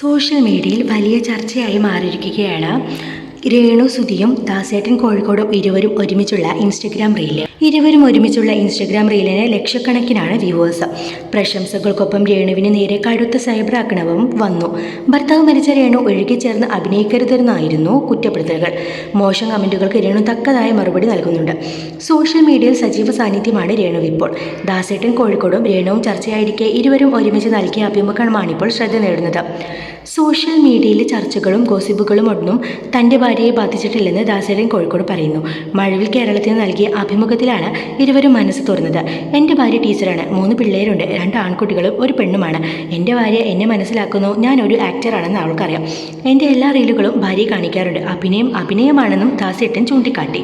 Social മീഡിയയിൽ വലിയ ചർച്ചയായി മാറിയിരിക്കുകയാണ് രേണു സുധിയും ദാസേട്ടൻ കോഴിക്കോടും ഇരുവരും ഒരുമിച്ചുള്ള ഇൻസ്റ്റഗ്രാം റീലിന് ലക്ഷക്കണക്കിനാണ് വ്യൂവേഴ്സ്. പ്രശംസകൾക്കൊപ്പം രേണുവിന് നേരെ കടുത്ത സൈബർ ആക്രമണവും വന്നു. ഭർത്താവ് മരിച്ച രേണു ഒഴുകിച്ചേർന്ന് അഭിനയിക്കരുതെന്നായിരുന്നു കുറ്റപ്പെടുത്തലുകൾ. മോശം കമന്റുകൾക്ക് രേണു തക്കതായ മറുപടി നൽകുന്നുണ്ട്. സോഷ്യൽ മീഡിയയിൽ സജീവ സാന്നിധ്യമാണ് രേണു ഇപ്പോൾ. ദാസേട്ടൻ കോഴിക്കോടും രേണുവും ചർച്ചയായിരിക്കെ ഇരുവരും ഒരുമിച്ച് നൽകിയ അഭിമുഖമാണിപ്പോൾ ശ്രദ്ധ നേടുന്നത്. സോഷ്യൽ മീഡിയയിലെ ചർച്ചകളും ഗോസിപ്പുകളും ഒന്നും തൻ്റെ ഭാര്യയെ ബാധിച്ചിട്ടില്ലെന്ന് ദാസേട്ടൻ കോഴിക്കോട് പറയുന്നു. മഴവിൽ കേരളത്തിന് നൽകിയ അഭിമുഖത്തിലാണ് ഇരുവരും മനസ്സ് തുറന്നത്. എൻ്റെ ഭാര്യ ടീച്ചറാണ്, 3 പിള്ളേരുണ്ട്, 2 ആൺകുട്ടികളും 1 പെണ്ണുമാണ്. എൻ്റെ ഭാര്യ എന്നെ മനസ്സിലാക്കുന്നു, ഞാൻ ഒരു ആക്ടറാണെന്ന് അവൾക്കറിയാം. എൻ്റെ എല്ലാ റീലുകളും ഭാര്യയെ കാണിക്കാറുണ്ട്. അഭിനയമാണെന്നും ദാസേട്ടൻ ചൂണ്ടിക്കാട്ടി.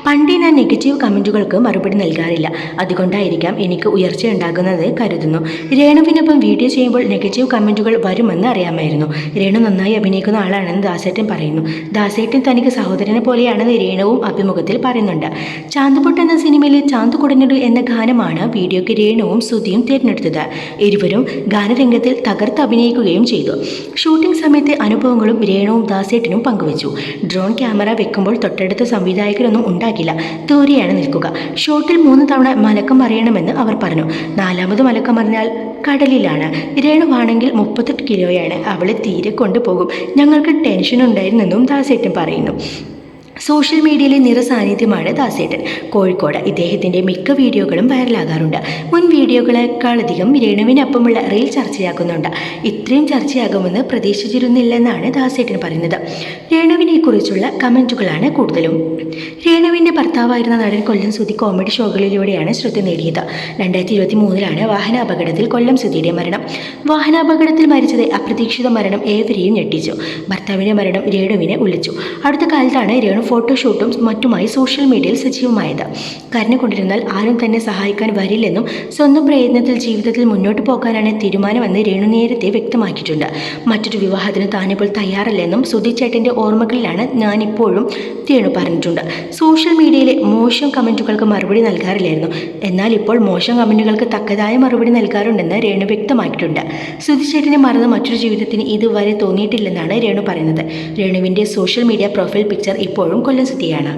പണ്ടേ ഞാൻ നെഗറ്റീവ് കമൻറ്റുകൾക്ക് മറുപടി നൽകാറില്ല, അതുകൊണ്ടായിരിക്കാം എനിക്ക് ഉയർച്ചയുണ്ടാകുന്നത് കരുതുന്നു. രേണുവിനൊപ്പം വീഡിയോ ചെയ്യുമ്പോൾ നെഗറ്റീവ് കമൻറ്റുകൾ വരുമെന്ന് അറിയാമായിരുന്നു. രേണു നന്നായി അഭിനയിക്കുന്ന ആളാണെന്ന് ദാസേട്ടൻ പറയുന്നു. ദാസേട്ടൻ തനിക്ക് സഹോദരനെ പോലെയാണെന്ന് രേണുവും അഭിമുഖത്തിൽ പറയുന്നുണ്ട്. ചാന്തുപൊട്ട് എന്ന സിനിമയിലെ ചാന്തു കുടഞ്ഞിടു എന്ന ഗാനമാണ് വീഡിയോയ്ക്ക് രേണുവും സുധിയും തിരഞ്ഞെടുത്തത്. ഇരുവരും ഗാനരംഗത്തിൽ തകർത്ത് അഭിനയിക്കുകയും ചെയ്തു. ഷൂട്ടിംഗ് സമയത്തെ അനുഭവങ്ങളും രേണുവും ദാസേട്ടനും പങ്കുവച്ചു. ഡ്രോൺ ക്യാമറ വെക്കുമ്പോൾ തൊട്ടടുത്ത സംവിധായകരൊന്നും ഉണ്ടാകില്ല, ദൂരെയാണ് നിൽക്കുക. ഷോട്ടിൽ 3 തവണ മലക്കം മറിയണമെന്ന് അവർ പറഞ്ഞു. 4ാമത് മലക്കം മറിഞ്ഞാൽ കടലിലാണ്. രേണുവാണെങ്കിൽ 38 കിലോയാണ്, അവളെ തീരെ കൊണ്ടുപോകും. ഞങ്ങൾക്ക് ടെൻഷൻ ഉണ്ടായിരുന്നെന്നും ദാസേട്ടൻ പറയുന്നു. സോഷ്യൽ മീഡിയയിലെ നിറസാന്നിധ്യമാണ് ദാസേട്ടൻ കോഴിക്കോട്. ഇദ്ദേഹത്തിൻ്റെ മിക്ക വീഡിയോകളും വൈറലാകാറുണ്ട്. മുൻ വീഡിയോകളെക്കാളധികം രേണുവിനൊപ്പമുള്ള റീൽ ചർച്ചയാക്കുന്നുണ്ട്. ഇത്രയും ചർച്ചയാകുമെന്ന് പ്രതീക്ഷിച്ചിരുന്നില്ലെന്നാണ് ദാസേട്ടൻ പറയുന്നത്. രേണുവിനെ കുറിച്ചുള്ള കമൻറ്റുകളാണ് കൂടുതലും. രേണുവിൻ്റെ ഭർത്താവായിരുന്ന നടൻ കൊല്ലം സുധി കോമഡി ഷോകളിലൂടെയാണ് ശ്രദ്ധ നേടിയത്. 2023-ലാണ് വാഹനാപകടത്തിൽ കൊല്ലം സുധിയുടെ മരണം. വാഹനാപകടത്തിൽ മരിച്ചത് അപ്രതീക്ഷിത മരണം ഏവരെയും ഞെട്ടിച്ചു. ഭർത്താവിൻ്റെ മരണം രേണുവിനെ ഉലച്ചു. അടുത്ത കാലത്താണ് രേണു ഫോട്ടോഷൂട്ടും മറ്റുമായി സോഷ്യൽ മീഡിയയിൽ സജീവമായത്. കരഞ്ഞുകൊണ്ടിരുന്നാൽ ആരും തന്നെ സഹായിക്കാൻ വരില്ലെന്നും സ്വന്തം പ്രയത്നത്തിൽ ജീവിതത്തിൽ മുന്നോട്ട് പോകാനാണ് തീരുമാനമെന്ന് രേണു നേരത്തെ വ്യക്തമാക്കിയിട്ടുണ്ട്. മറ്റൊരു വിവാഹത്തിന് താനിപ്പോൾ തയ്യാറല്ലെന്നും സുധി ചേട്ടൻ്റെ ഓർമ്മകളിലാണ് ഞാനിപ്പോഴും രേണു പറഞ്ഞിട്ടുണ്ട്. സോഷ്യൽ മീഡിയയിലെ മോശം കമൻറ്റുകൾക്ക് മറുപടി നൽകാറില്ലായിരുന്നു, എന്നാൽ ഇപ്പോൾ മോശം കമൻറ്റുകൾക്ക് തക്കതായ മറുപടി നൽകാറുണ്ടെന്ന് രേണു വ്യക്തമാക്കിയിട്ടുണ്ട്. സുധി ചേട്ടനെ മറന്ന് മറ്റൊരു ജീവിതത്തിന് ഇതുവരെ തോന്നിയിട്ടില്ലെന്നാണ് രേണു പറയുന്നത്. രേണുവിൻ്റെ സോഷ്യൽ മീഡിയ പ്രൊഫൈൽ പിക്ചർ ഇപ്പോഴും കൊല്ലം സുധിയാണ്.